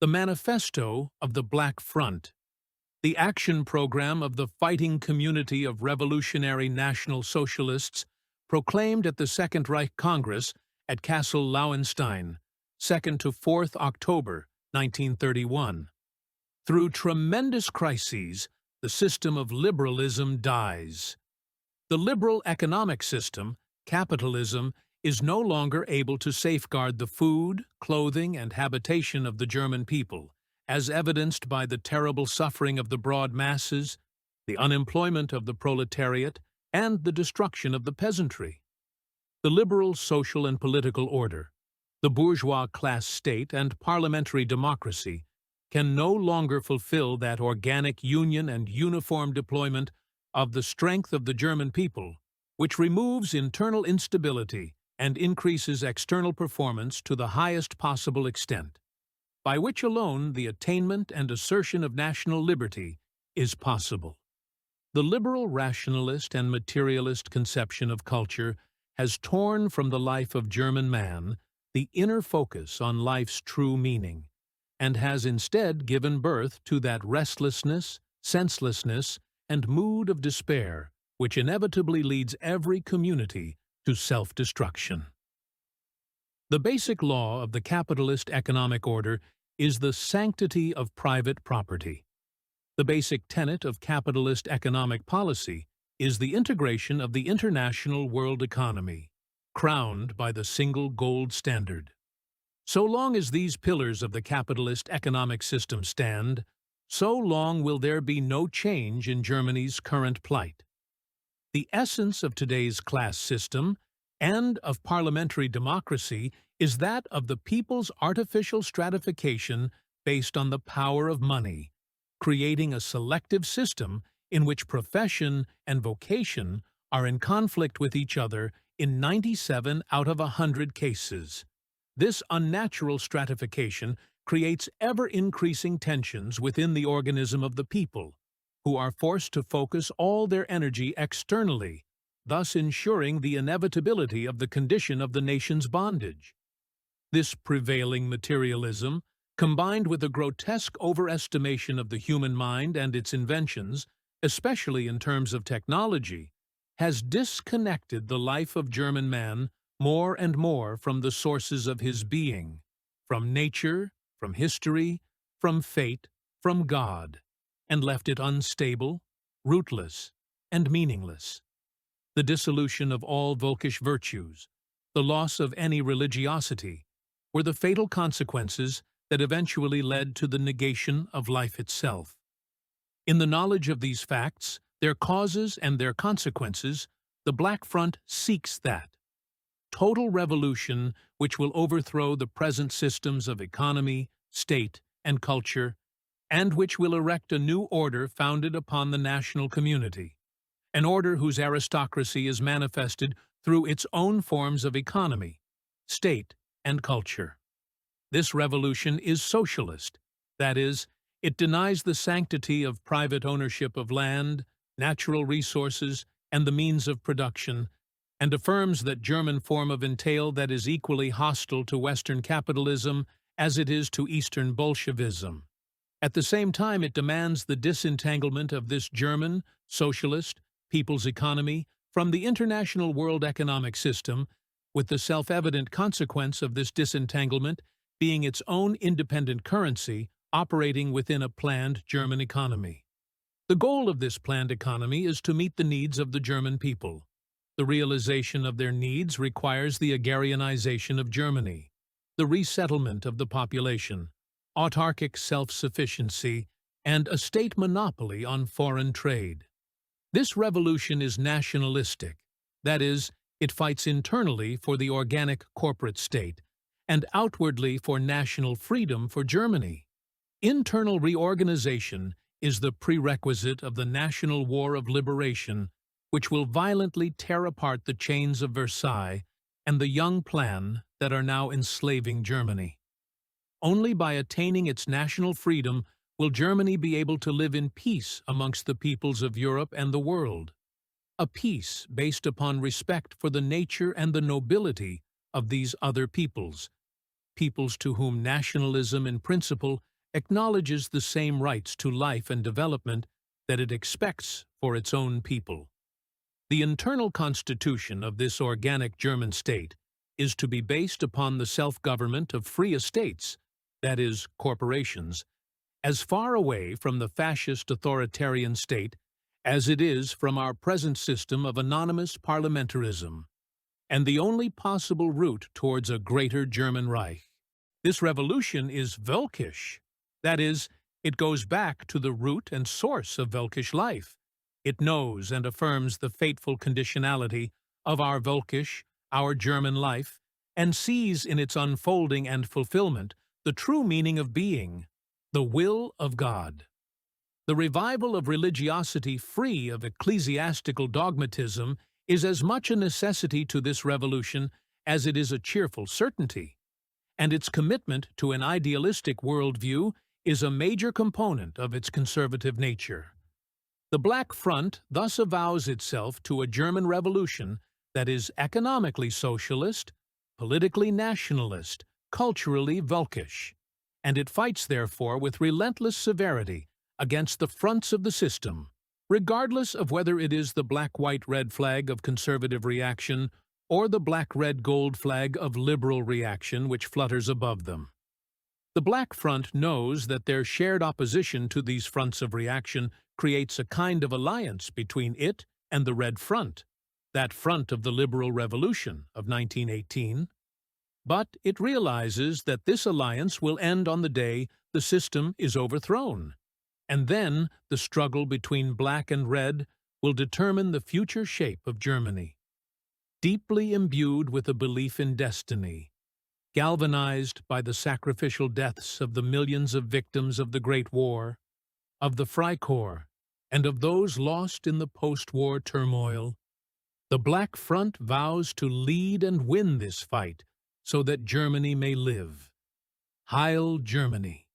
The Manifesto of the Black Front, the action program of the fighting community of revolutionary National Socialists, proclaimed at the Second Reich Congress at Kassel Lauenstein, 2nd to 4th October 1931. Through tremendous crises, the system of liberalism dies. The liberal economic system, capitalism, is no longer able to safeguard the food, clothing, and habitation of the German people, as evidenced by the terrible suffering of the broad masses, the unemployment of the proletariat, and the destruction of the peasantry. The liberal social and political order, the bourgeois class state and parliamentary democracy can no longer fulfill that organic union and uniform deployment of the strength of the German people, which removes internal instability and increases external performance to the highest possible extent, by which alone the attainment and assertion of national liberty is possible. The liberal rationalist and materialist conception of culture has torn from the life of German man the inner focus on life's true meaning, and has instead given birth to that restlessness, senselessness, and mood of despair which inevitably leads every community to self-destruction. The basic law of the capitalist economic order is the sanctity of private property. The basic tenet of capitalist economic policy is the integration of the international world economy, crowned by the single gold standard. So long as these pillars of the capitalist economic system stand, so long will there be no change in Germany's current plight. The essence of today's class system and of parliamentary democracy is that of the people's artificial stratification based on the power of money, creating a selective system in which profession and vocation are in conflict with each other in 97 out of 100 cases. This unnatural stratification creates ever-increasing tensions within the organism of the people, who are forced to focus all their energy externally, thus ensuring the inevitability of the condition of the nation's bondage. This prevailing materialism, combined with a grotesque overestimation of the human mind and its inventions, especially in terms of technology, has disconnected the life of German man more and more from the sources of his being, from nature, from history, from fate, from God, and left it unstable, rootless, and meaningless. The dissolution of all Völkish virtues, the loss of any religiosity, were the fatal consequences that eventually led to the negation of life itself. In the knowledge of these facts, their causes and their consequences, the Black Front seeks that total revolution which will overthrow the present systems of economy, state, and culture, and which will erect a new order founded upon the national community, an order whose aristocracy is manifested through its own forms of economy, state, and culture. This revolution is socialist, that is, it denies the sanctity of private ownership of land, natural resources, and the means of production, and affirms that German form of entail that is equally hostile to Western capitalism as it is to Eastern Bolshevism. At the same time, it demands the disentanglement of this German, socialist, people's economy from the international world economic system, with the self-evident consequence of this disentanglement being its own independent currency operating within a planned German economy. The goal of this planned economy is to meet the needs of the German people. The realization of their needs requires the agrarianization of Germany, the resettlement of the population, autarkic self-sufficiency, and a state monopoly on foreign trade. This revolution is nationalistic, that is, it fights internally for the organic corporate state, and outwardly for national freedom for Germany. Internal reorganization is the prerequisite of the national war of liberation, which will violently tear apart the chains of Versailles and the young plan that are now enslaving Germany. Only by attaining its national freedom will Germany be able to live in peace amongst the peoples of Europe and the world, a peace based upon respect for the nature and the nobility of these other peoples, peoples to whom nationalism in principle acknowledges the same rights to life and development that it expects for its own people. The internal constitution of this organic German state is to be based upon the self-government of free estates, that is, corporations, as far away from the fascist authoritarian state as it is from our present system of anonymous parliamentarism, and the only possible route towards a greater German Reich. This revolution is Völkish. That is, it goes back to the root and source of Völkish life. It knows and affirms the fateful conditionality of our Völkish, our German life, and sees in its unfolding and fulfillment the true meaning of being, the will of God. The revival of religiosity free of ecclesiastical dogmatism is as much a necessity to this revolution as it is a cheerful certainty, and its commitment to an idealistic worldview is a major component of its conservative nature. The Black Front thus avows itself to a German revolution that is economically socialist, politically nationalist, culturally Völkish, and it fights therefore with relentless severity against the fronts of the system, regardless of whether it is the black-white-red flag of conservative reaction or the black-red-gold flag of liberal reaction which flutters above them. The Black Front knows that their shared opposition to these fronts of reaction creates a kind of alliance between it and the Red Front, that front of the liberal revolution of 1918. But it realizes that this alliance will end on the day the system is overthrown, and then the struggle between black and red will determine the future shape of Germany. Deeply imbued with a belief in destiny, galvanized by the sacrificial deaths of the millions of victims of the Great War, of the Freikorps, and of those lost in the post-war turmoil, the Black Front vows to lead and win this fight so that Germany may live. Heil Germany!